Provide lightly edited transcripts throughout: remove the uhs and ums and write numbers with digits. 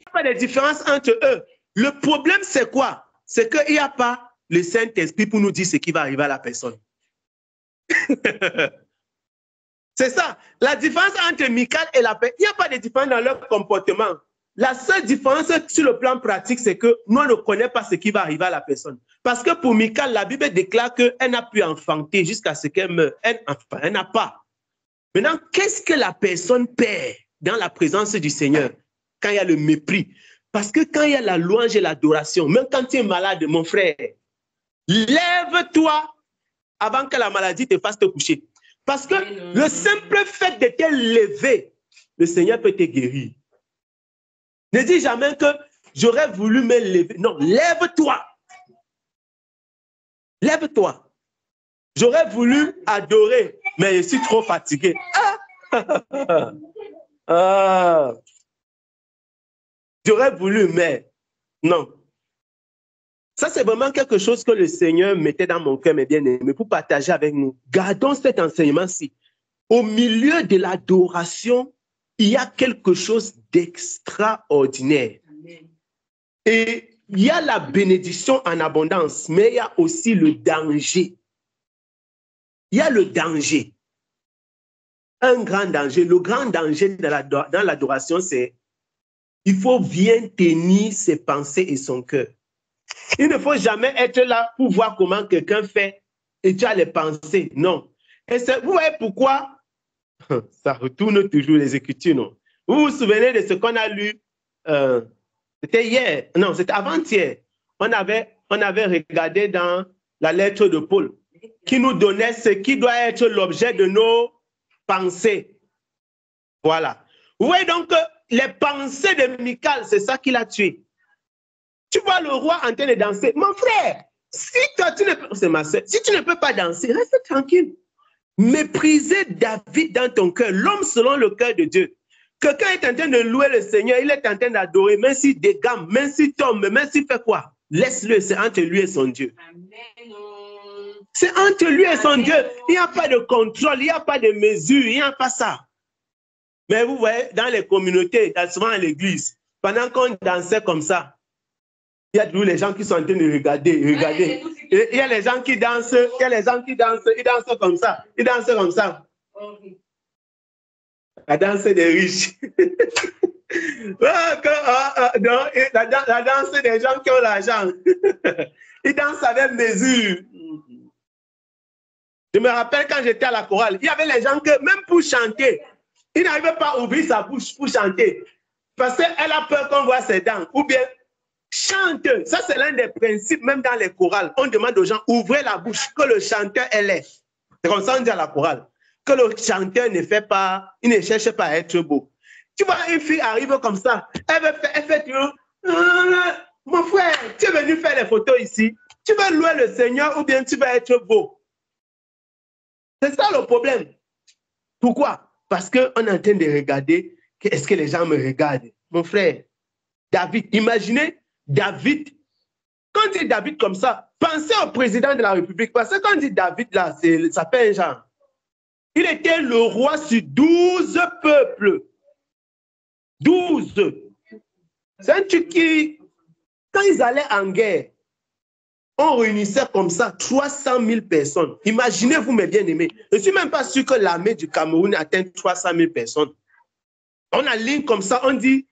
Il n'y a pas de différence entre eux. Le problème, c'est quoi? C'est qu'il n'y a pas le Saint-Esprit pour nous dire ce qui va arriver à la personne. C'est ça. La différence entre Michal et la personne, il n'y a pas de différence dans leur comportement. La seule différence sur le plan pratique, c'est que nous, on ne connaît pas ce qui va arriver à la personne. Parce que pour Michal, la Bible déclare qu'elle n'a pu enfanter jusqu'à ce qu'elle meure. Elle n'a pas. Maintenant, qu'est-ce que la personne perd dans la présence du Seigneur quand il y a le mépris? Parce que quand il y a la louange et l'adoration, même quand tu es malade, mon frère, lève-toi avant que la maladie te fasse te coucher. Parce que le simple fait de te lever, le Seigneur peut te guérir. Ne dis jamais que j'aurais voulu me lever. Non, lève-toi. Lève-toi. J'aurais voulu adorer, mais je suis trop fatigué. J'aurais voulu, mais non. Ça, c'est vraiment quelque chose que le Seigneur mettait dans mon cœur, mes bien-aimés, pour partager avec nous. Gardons cet enseignement-ci. Au milieu de l'adoration, il y a quelque chose d'extraordinaire. Et il y a la bénédiction en abondance, mais il y a aussi le danger. Il y a le danger. Un grand danger. Le grand danger dans l'adoration, c'est il faut bien tenir ses pensées et son cœur. Il ne faut jamais être là pour voir comment quelqu'un fait et tu as les pensées. Non. Et vous voyez pourquoi? Ça retourne toujours les Écritures, non? Vous vous souvenez de ce qu'on a lu? C'était hier. Non, c'était avant-hier. On avait regardé dans la lettre de Paul qui nous donnait ce qui doit être l'objet de nos pensées. Voilà. Vous voyez donc les pensées de Michal, c'est ça qui l'a tué. Tu vois le roi en train de danser. Mon frère, si toi, c'est ma soeur, si tu ne peux pas danser, reste tranquille. Méprisez David dans ton cœur, l'homme selon le cœur de Dieu. Quelqu'un est en train de louer le Seigneur, il est en train d'adorer, même s'il dégamme, même s'il tombe, même s'il fait quoi. Laisse-le, c'est entre lui et son Dieu. C'est entre lui et son Dieu. Il n'y a pas de contrôle, il n'y a pas de mesure, il n'y a pas ça. Mais vous voyez, dans les communautés, souvent à l'église, pendant qu'on dansait comme ça, il y a toujours les gens qui sont en train de regarder. Et il y a les gens qui dansent, il y a les gens qui dansent, ils dansent comme ça, ils dansent comme ça. La danse des riches. La danse des gens qui ont l'argent. Ils dansent avec mesure. Je me rappelle quand j'étais à la chorale, il y avait les gens que, même pour chanter, ils n'arrivaient pas à ouvrir sa bouche pour chanter. Parce qu'elle a peur qu'on voit ses dents. Ou bien, chante. Ça, c'est l'un des principes, même dans les chorales. On demande aux gens, ouvrez la bouche, que le chanteur est laid. C'est comme ça on dit à la chorale. Que le chanteur ne fait pas, il ne cherche pas à être beau. Tu vois, une fille arrive comme ça, elle fait mon frère, tu es venu faire les photos ici. Tu veux louer le Seigneur ou bien tu vas être beau. C'est ça le problème. Pourquoi? Parce qu'on est en train de regarder, est-ce que les gens me regardent? Mon frère, David, imaginez David. Quand on dit David comme ça, pensez au président de la République. Parce que quand on dit David, là, ça fait un genre. Il était le roi sur 12 peuples. 12. C'est un truc qui, quand ils allaient en guerre, on réunissait comme ça 300 000 personnes. Imaginez-vous, mes bien-aimés. Je ne suis même pas sûr que l'armée du Cameroun atteint 300 000 personnes. On a ligne comme ça, on dit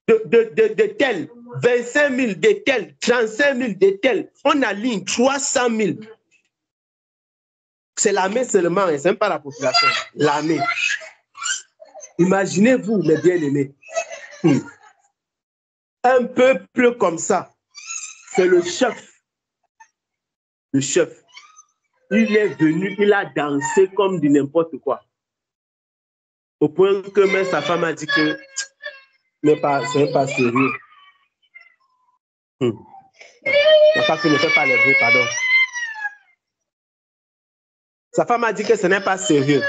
de tel, 25 000, de tel, 35 000, de tel. On a ligne 300 000. C'est l'armée seulement, ce n'est pas la population. L'armée. Imaginez-vous, mes bien-aimés. Un peuple comme ça, c'est le chef. Le chef. Il est venu, il a dansé comme du n'importe quoi. Au point que même sa femme a dit que ce n'est pas sérieux. La femme ne fait pas les bruits, pardon. Sa femme a dit que ce n'est pas sérieux.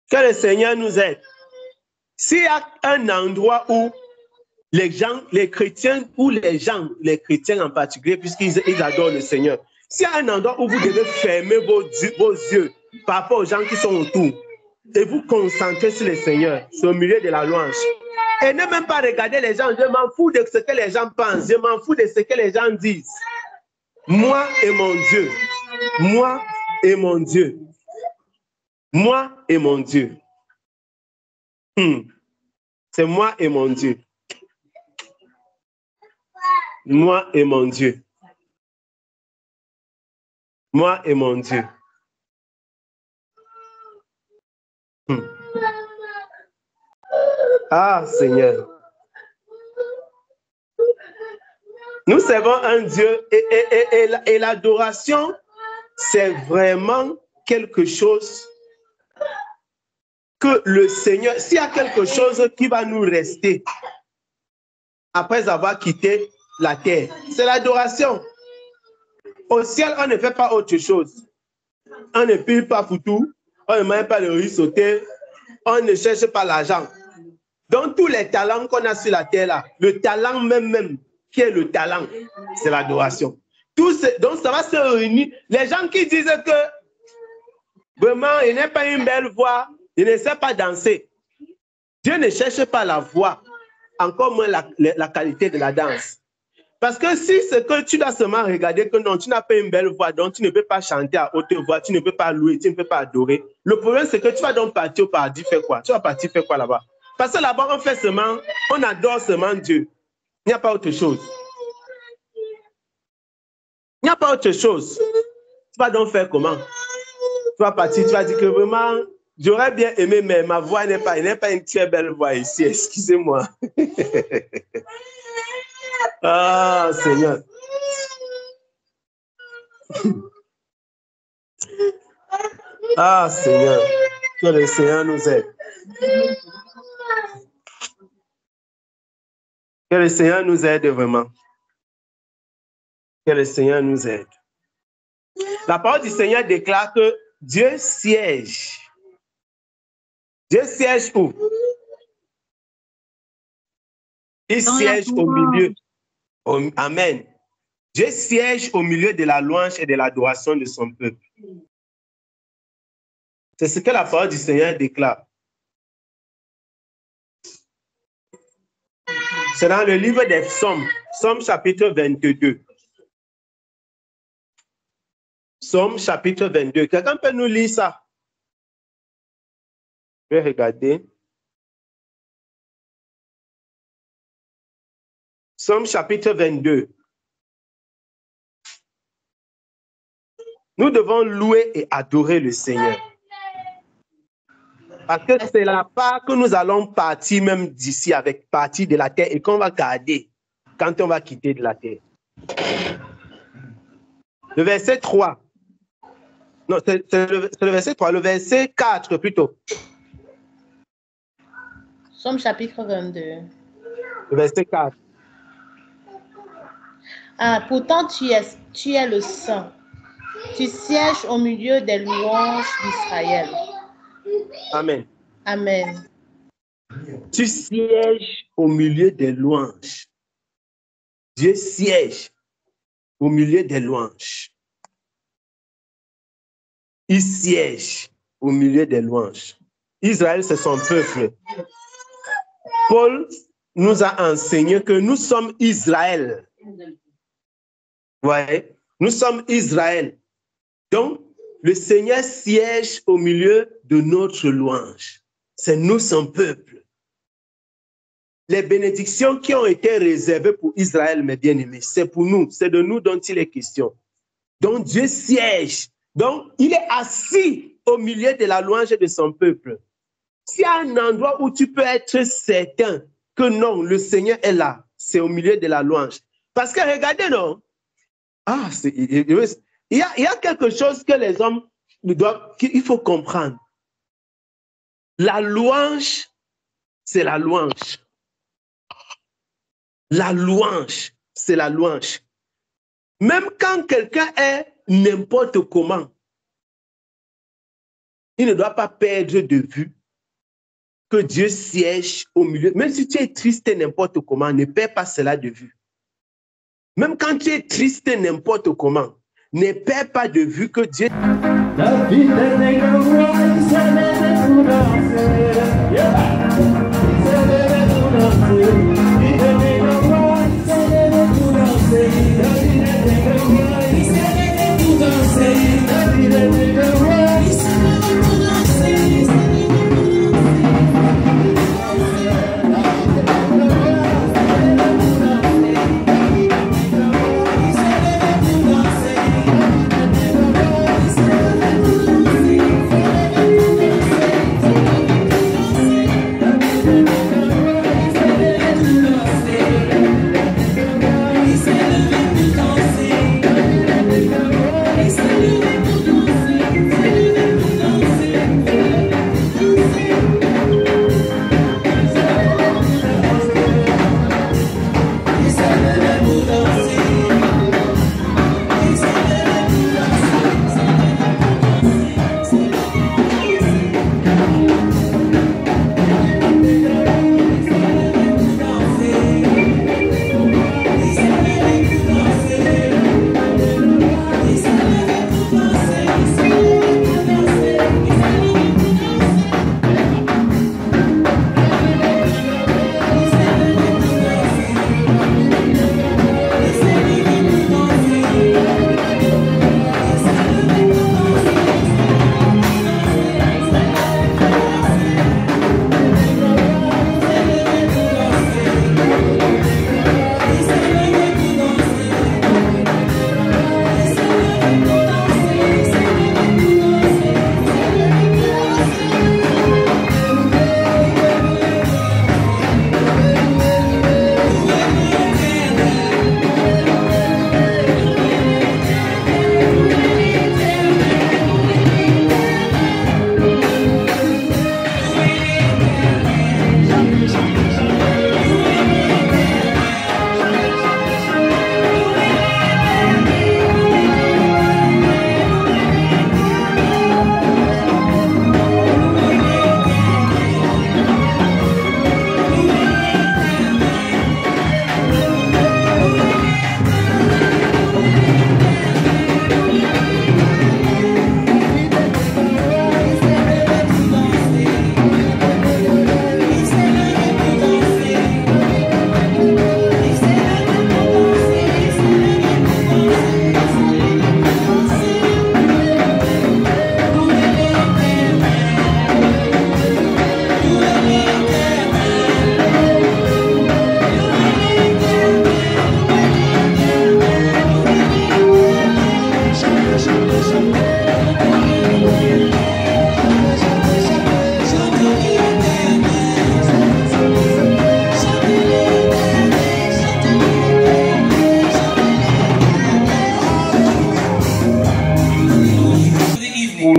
Que le Seigneur nous aide. S'il y a un endroit où les gens, les chrétiens, ou les chrétiens en particulier, puisqu'ils adorent le Seigneur, s'il y a un endroit où vous devez fermer vos yeux par rapport aux gens qui sont autour et vous concentrer sur le Seigneur, c'est au milieu de la louange. Et ne même pas regarder les gens. Je m'en fous de ce que les gens pensent. Je m'en fous de ce que les gens disent. Moi et mon Dieu. Moi et mon Dieu. Moi et mon Dieu. C'est moi et mon Dieu. Moi et mon Dieu. Moi et mon Dieu. Ah, Seigneur. Nous servons un Dieu et l'adoration, c'est vraiment quelque chose que le Seigneur, s'il y a quelque chose qui va nous rester après avoir quitté la terre, c'est l'adoration. Au ciel, on ne fait pas autre chose. On ne pile pas foutu, on ne mange pas le riz sauté, on ne cherche pas l'argent. Donc, tous les talents qu'on a sur la terre, là, le talent même, qui est le talent, c'est l'adoration. Donc, ça va se réunir. Les gens qui disent que vraiment, il n'a pas une belle voix, il ne sait pas danser. Dieu ne cherche pas la voix, encore moins la qualité de la danse. Parce que si c'est que tu dois seulement regarder que non, tu n'as pas une belle voix, donc tu ne peux pas chanter à haute voix, tu ne peux pas louer, tu ne peux pas adorer. Le problème, c'est que tu vas donc partir au paradis, faire quoi? Tu vas partir faire quoi là-bas? Parce que là-bas, on adore seulement Dieu. Il n'y a pas autre chose. Il n'y a pas autre chose. Tu vas donc faire comment? Tu vas partir, tu vas dire que vraiment, j'aurais bien aimé, mais ma voix n'est pas une très belle voix ici. Excusez-moi. Ah, Seigneur. Ah, Seigneur. Que le Seigneur nous aide. Que le Seigneur nous aide vraiment. Que le Seigneur nous aide. La parole du Seigneur déclare que Dieu siège. Dieu siège où? Il siège au milieu. Amen. Dieu siège au milieu de la louange et de l'adoration de son peuple. C'est ce que la parole du Seigneur déclare. C'est dans le livre des Psaumes, Psaume chapitre 22. Psaume chapitre 22. Quelqu'un peut nous lire ça? Je vais regarder. Psaume chapitre 22. Nous devons louer et adorer le Seigneur. Parce que c'est la part que nous allons partir même d'ici, avec partie de la terre et qu'on va garder quand on va quitter de la terre. Le verset 3. Non, c'est le verset 3, le verset 4 plutôt. Psaume chapitre 22. Le verset 4. Ah, pourtant tu es le Saint. Tu sièges au milieu des louanges d'Israël. Amen. Amen. Tu sièges au milieu des louanges. Dieu siège au milieu des louanges. Il siège au milieu des louanges. Israël, c'est son peuple. Paul nous a enseigné que nous sommes Israël. Vous voyez? Nous sommes Israël. Donc, le Seigneur siège au milieu de notre louange. C'est nous, son peuple. Les bénédictions qui ont été réservées pour Israël, mes bien-aimés, c'est pour nous. C'est de nous dont il est question. Donc, Dieu siège. Donc, il est assis au milieu de la louange de son peuple. S'il y a un endroit où tu peux être certain que non, le Seigneur est là, c'est au milieu de la louange. Parce que regardez, non? Ah, il y a quelque chose que les hommes doivent, qu'il faut comprendre. La louange, c'est la louange. La louange, c'est la louange. Même quand quelqu'un est n'importe comment, il ne doit pas perdre de vue que Dieu siège au milieu. Même si tu es triste n'importe comment, ne perds pas cela de vue. Même quand tu es triste n'importe comment, ne perds pas de vue que Dieu...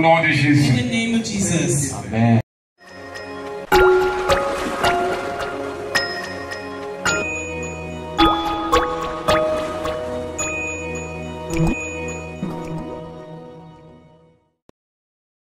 nom de Jésus. In the name of Jesus. Amen.